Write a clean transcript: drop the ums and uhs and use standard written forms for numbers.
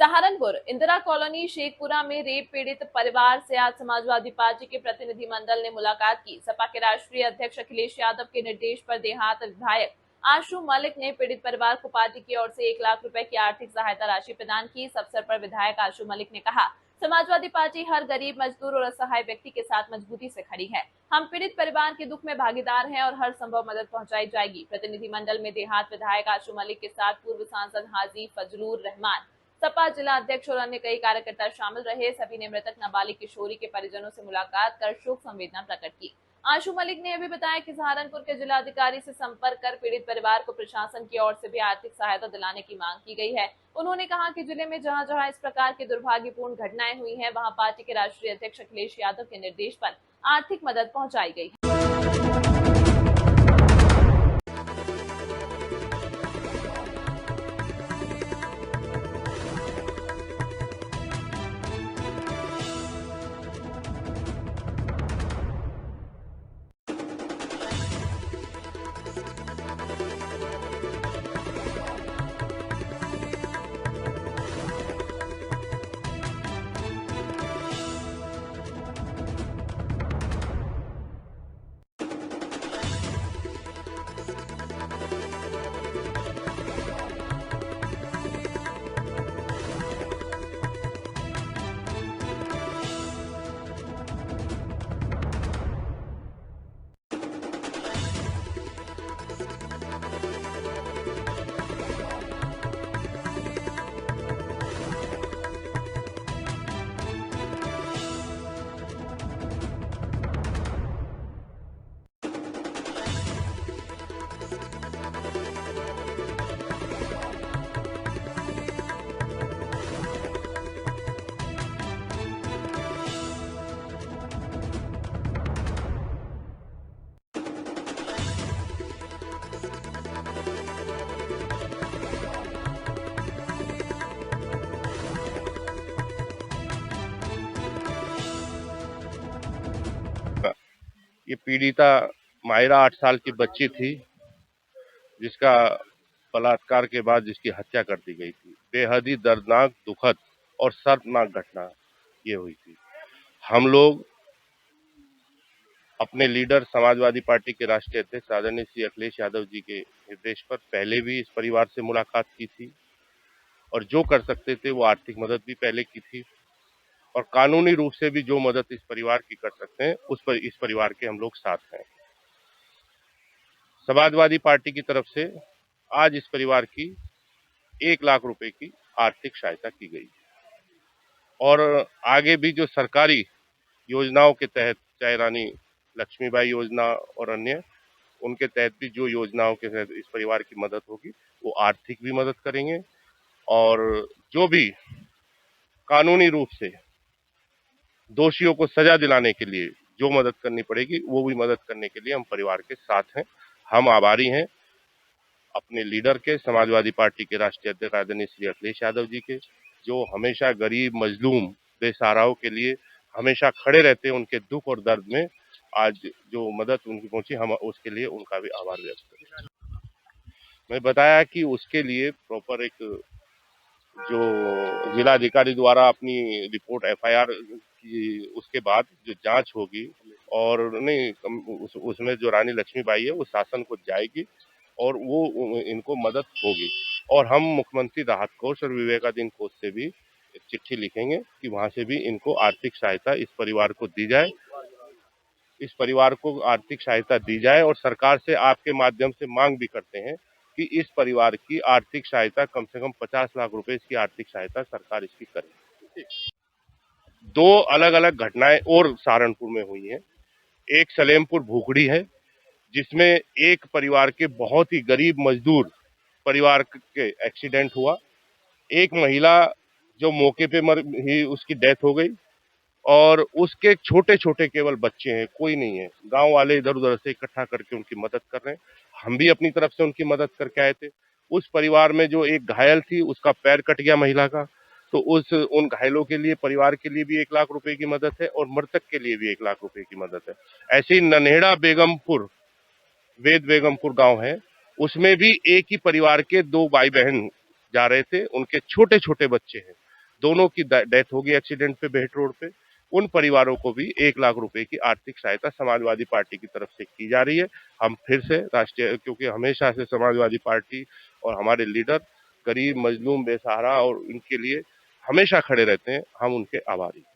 Saharanpur Indira colony Sheikhpura में rape पीड़ित परिवार से आज समाजवादी पार्टी के प्रतिनिधि मंडल ने मुलाकात की। सपा के राष्ट्रीय अध्यक्ष अखिलेश यादव के निर्देश पर देहात विधायक आशु मलिक ने पीड़ित परिवार को पार्टी की ओर से 1 लाख रुपए की आर्थिक सहायता राशि प्रदान की। इस अवसर पर विधायक आशु मलिक ने कहा, समाजवादी पार्टी हर गरीब, मजदूर और असहाय व्यक्ति के साथ मजबूती से खड़ी है। हम पीड़ित परिवार के दुख में भागीदार हैं और हर संभव मदद पहुंचाई जाएगी। प्रतिनिधि मंडल में देहात विधायक आशु मलिक के साथ पूर्व सांसद हाजी फजलुर रहमान, सपा जिला अध्यक्ष और अन्य कई कार्यकर्ता शामिल रहे। सभी ने मृतक नाबालिग किशोरी के परिजनों से मुलाकात कर शोक संवेदना प्रकट की। आशु मलिक ने यह भी बताया कि सहारनपुर के जिलाधिकारी से संपर्क कर पीड़ित परिवार को प्रशासन की ओर से भी आर्थिक सहायता दिलाने की मांग की गई है। उन्होंने कहा कि जिले में जहां जहां इस प्रकार की दुर्भाग्यपूर्ण घटनाएं हुई हैं, वहां पार्टी के राष्ट्रीय अध्यक्ष अखिलेश यादव के निर्देश पर आर्थिक मदद पहुंचाई गई है। ये पीड़िता माहिरा 8 साल की बच्ची थी, जिसका बलात्कार के बाद जिसकी हत्या कर दी गई थी। बेहद ही दर्दनाक, दुखद और शर्मनाक घटना ये हुई थी। हम लोग अपने लीडर समाजवादी पार्टी के राष्ट्रीय अध्यक्ष आदरणीय श्री अखिलेश यादव जी के निर्देश पर पहले भी इस परिवार से मुलाकात की थी और जो कर सकते थे वो आर्थिक मदद भी पहले की थी और कानूनी रूप से भी जो मदद इस परिवार की कर सकते हैं उस पर इस परिवार के हम लोग साथ हैं। समाजवादी पार्टी की तरफ से आज इस परिवार की 1 लाख रुपए की आर्थिक सहायता की गई और आगे भी जो सरकारी योजनाओं के तहत, चाहे रानी लक्ष्मीबाई योजना और अन्य, उनके तहत भी जो योजनाओं के तहत इस परिवार की मदद होगी वो आर्थिक भी मदद करेंगे और जो भी कानूनी रूप से दोषियों को सजा दिलाने के लिए जो मदद करनी पड़ेगी वो भी मदद करने के लिए हम परिवार के साथ हैं। हम आभारी हैं अपने लीडर के, समाजवादी पार्टी के राष्ट्रीय अध्यक्ष आदरणीय श्री अखिलेश यादव जी के, जो हमेशा गरीब, मजलूम, बेसहाराओं के लिए हमेशा खड़े रहते हैं। उनके दुख और दर्द में आज जो मदद उनकी पहुंची, हम उसके लिए उनका भी आभार व्यक्त करते हैं। मैं बताया कि उसके लिए प्रॉपर एक जो जिलाधिकारी द्वारा अपनी रिपोर्ट एफआईआर की, उसके बाद जो जांच होगी और नहीं उसमें जो रानी लक्ष्मीबाई है वो शासन को जाएगी और वो इनको मदद होगी और हम मुख्यमंत्री राहत कोष और विवेकाधीन कोष से भी एक चिट्ठी लिखेंगे कि वहां से भी इनको आर्थिक सहायता इस परिवार को दी जाए, इस परिवार को आर्थिक सहायता दी जाए और सरकार से आपके माध्यम से मांग भी करते हैं कि इस परिवार की आर्थिक सहायता कम से कम 50 लाख रुपए इसकी आर्थिक सहायता सरकार इसकी करे। 2 अलग अलग घटनाएं और सहारनपुर में हुई हैं। एक सलेमपुर भूखड़ी है, जिसमें एक परिवार के बहुत ही गरीब मजदूर परिवार के एक्सीडेंट हुआ। एक महिला जो मौके पे मर ही उसकी डेथ हो गई और उसके छोटे छोटे केवल बच्चे हैं, कोई नहीं है। गांव वाले इधर उधर से इकट्ठा करके उनकी मदद कर रहे हैं। हम भी अपनी तरफ से उनकी मदद करके आए थे। उस परिवार में जो एक घायल थी, उसका पैर कट गया महिला का, तो उन घायलों के लिए, परिवार के लिए भी 1 लाख रुपए की मदद है और मृतक के लिए भी 1 लाख रुपए की मदद है। ऐसे ही नन्हेड़ा बेगमपुर, वेद बेगमपुर गांव है, उसमें भी एक ही परिवार के 2 भाई बहन जा रहे थे, उनके छोटे छोटे बच्चे हैं। दोनों की डेथ हो गई एक्सीडेंट पे बेहट रोड पे, उन परिवारों को भी 1 लाख रुपए की आर्थिक सहायता समाजवादी पार्टी की तरफ से की जा रही है। हम फिर से राष्ट्रीय, क्योंकि हमेशा से समाजवादी पार्टी और हमारे लीडर गरीब, मजलूम, बेसहारा और इनके लिए हमेशा खड़े रहते हैं, हम उनके आभारी हैं।